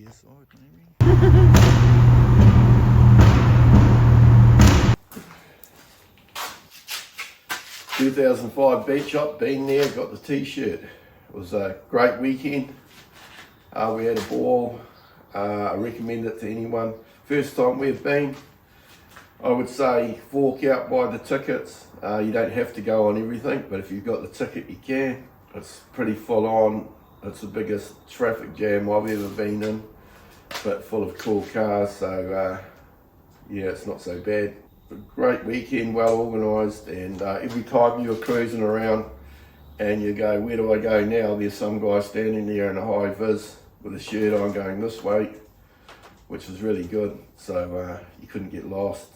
Yes, maybe. 2005 Beach Hop, been there, got the t-shirt. It was a great weekend. We had a ball. I recommend it to anyone. First time we've been. I would say fork out, buy the tickets. You don't have to go on everything, but if you've got the ticket, you can. It's pretty full on. It's the biggest traffic jam I've ever been in, but full of cool cars, so yeah, it's not so bad. A great weekend, well organised, and every time you were cruising around and you go, where do I go now? There's some guy standing there in a high vis with a shirt on going this way, which was really good. So you couldn't get lost.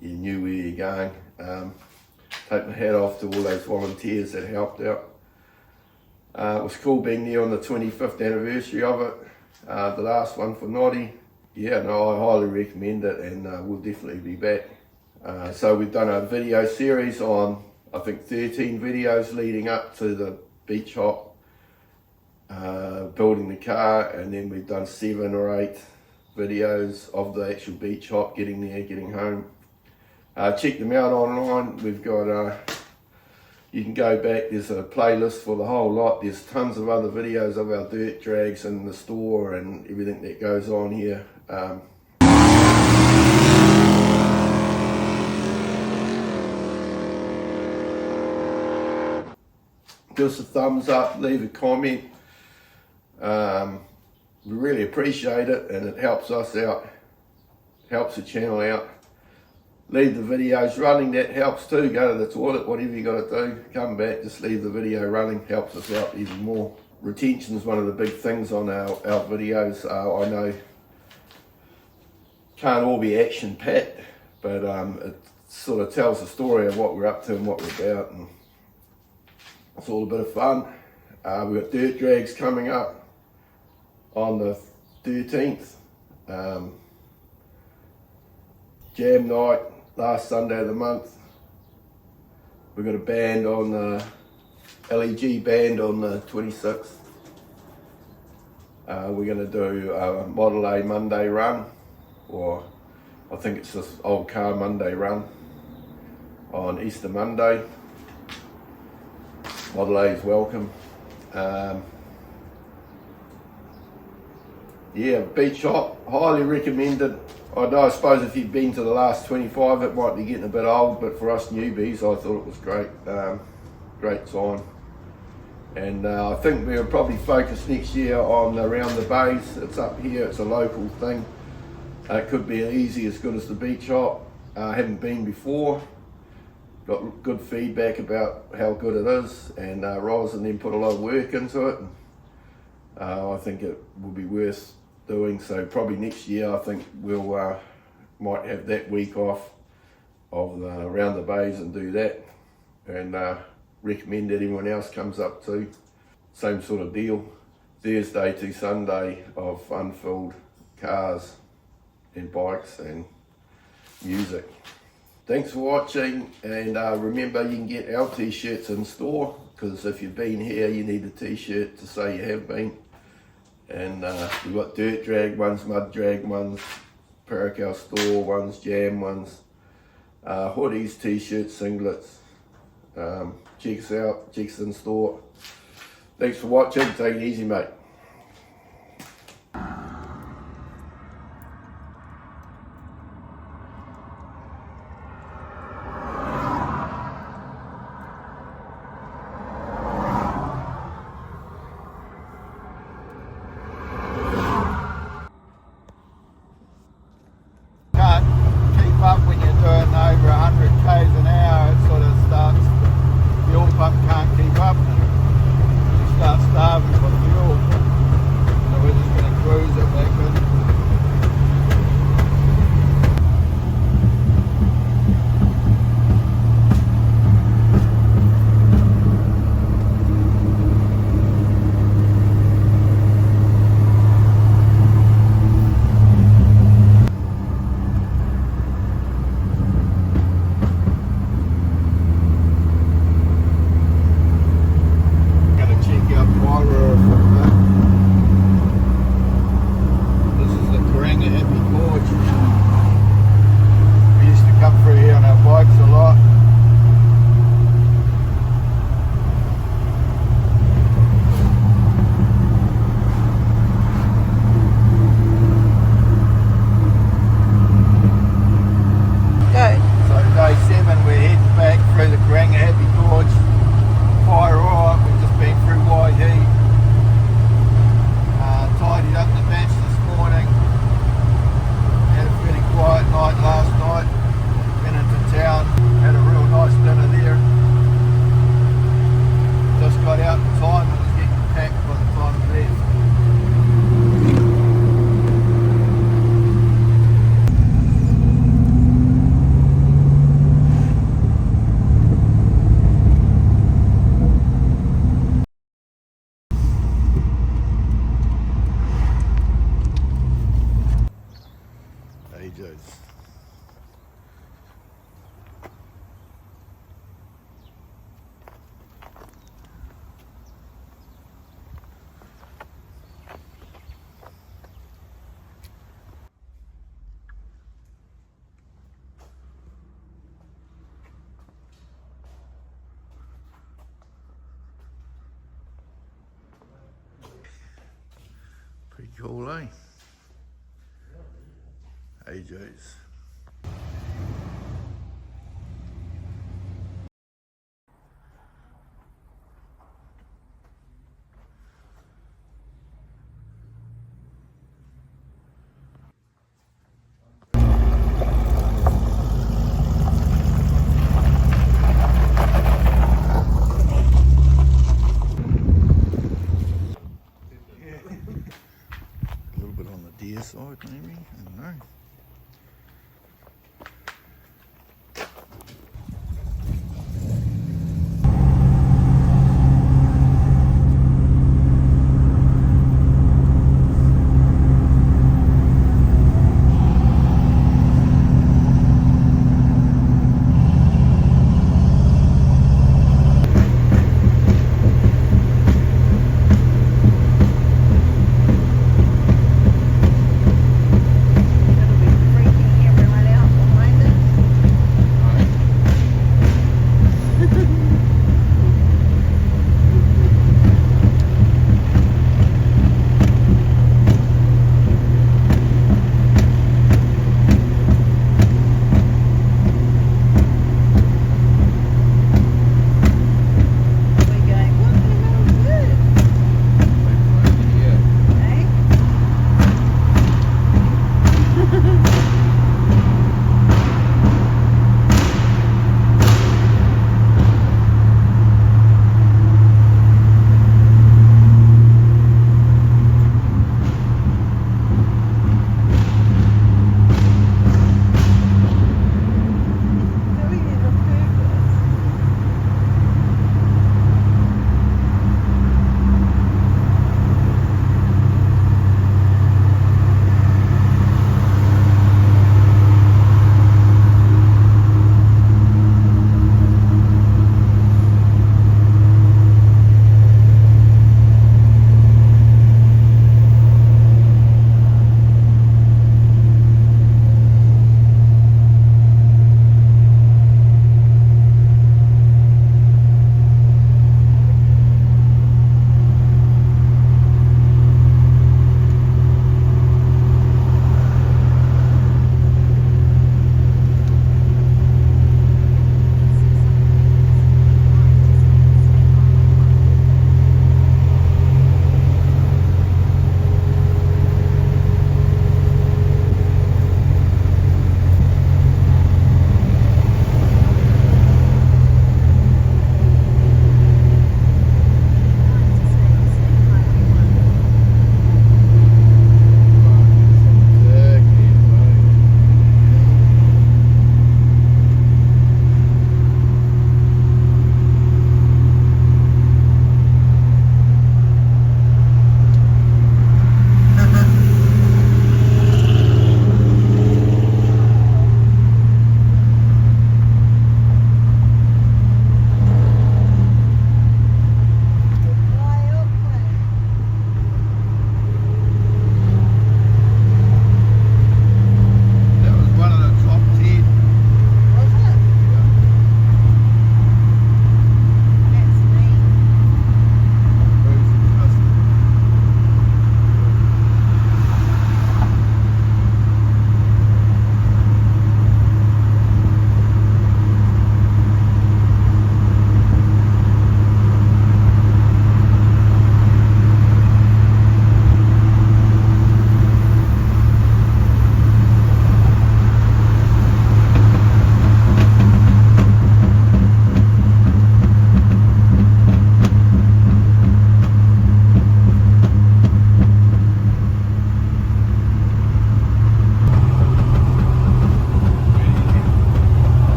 You knew where you're going. Take my hat off to all those volunteers that helped out. It was cool being there on the 25th anniversary of it, the last one for Noddy. Yeah, no, I highly recommend it, and we'll definitely be back. So we've done a video series on, I think, 13 videos leading up to the beach hop, building the car, and then we've done 7 or 8 videos of the actual beach hop, getting there, getting home. Check them out online. We've got, you can go back, there's a playlist for the whole lot. There's tons of other videos of our dirt drags in the store and everything that goes on here. Give us a thumbs up, leave a comment. We really appreciate it, and it helps us out, helps the channel out. Leave the videos running, that helps too. Go to the toilet, whatever you got to do, come back, just leave the video running, helps us out even more. Retention is one of the big things on our videos. I know can't all be action packed, but it sort of tells the story of what we're up to and what we're about, and it's all a bit of fun. We've got dirt drags coming up on the 13th. Jam night, last Sunday of the month. We've got a band on the LEG band on the 26th. We're going to do a Model A Monday run, or I think it's this old car Monday run on Easter Monday. Model A is welcome. Yeah, beach hop, highly recommended. I suppose if you've been to the last 25, it might be getting a bit old, but for us newbies, I thought it was great. Great time. And I think we'll probably focus next year on around the bays. It's up here, it's a local thing. It could be easy as good as the beach hop. I haven't been before. Got good feedback about how good it is, and Roz and them put a lot of work into it. I think it will be worth doing, so probably next year I think we'll might have that week off of around the bays and do that, and recommend that anyone else comes up too. Same sort of deal, Thursday to Sunday of fun-filled cars and bikes and music. Thanks for watching, and remember you can get our t-shirts in store, because if you've been here you need a t-shirt to say you have been. And we've got dirt drag ones, mud drag ones, Repco store ones, jam ones, hoodies, t-shirts, singlets. Check us out, check us in store. Thanks for watching, take it easy mate. Up when you're doing over 100 k's an hour, it sort of starts, the fuel pump can't keep up, and you start starving for fuel. cool, eh? Hey, geez. A little bit on the deer side, maybe. I don't know.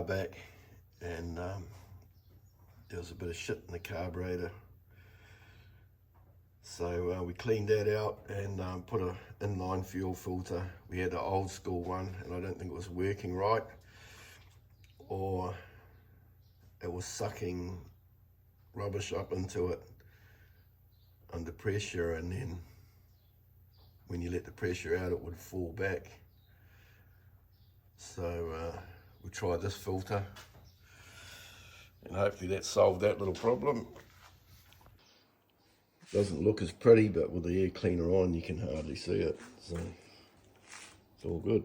car back, and there was a bit of shit in the carburetor. So we cleaned that out and put an inline fuel filter. We had an old school one, and I don't think it was working right, or it was sucking rubbish up into it under pressure, and then when you let the pressure out it would fall back. So we tried this filter, and hopefully that solved that little problem. Doesn't look as pretty, but with the air cleaner on you can hardly see it, so it's all good.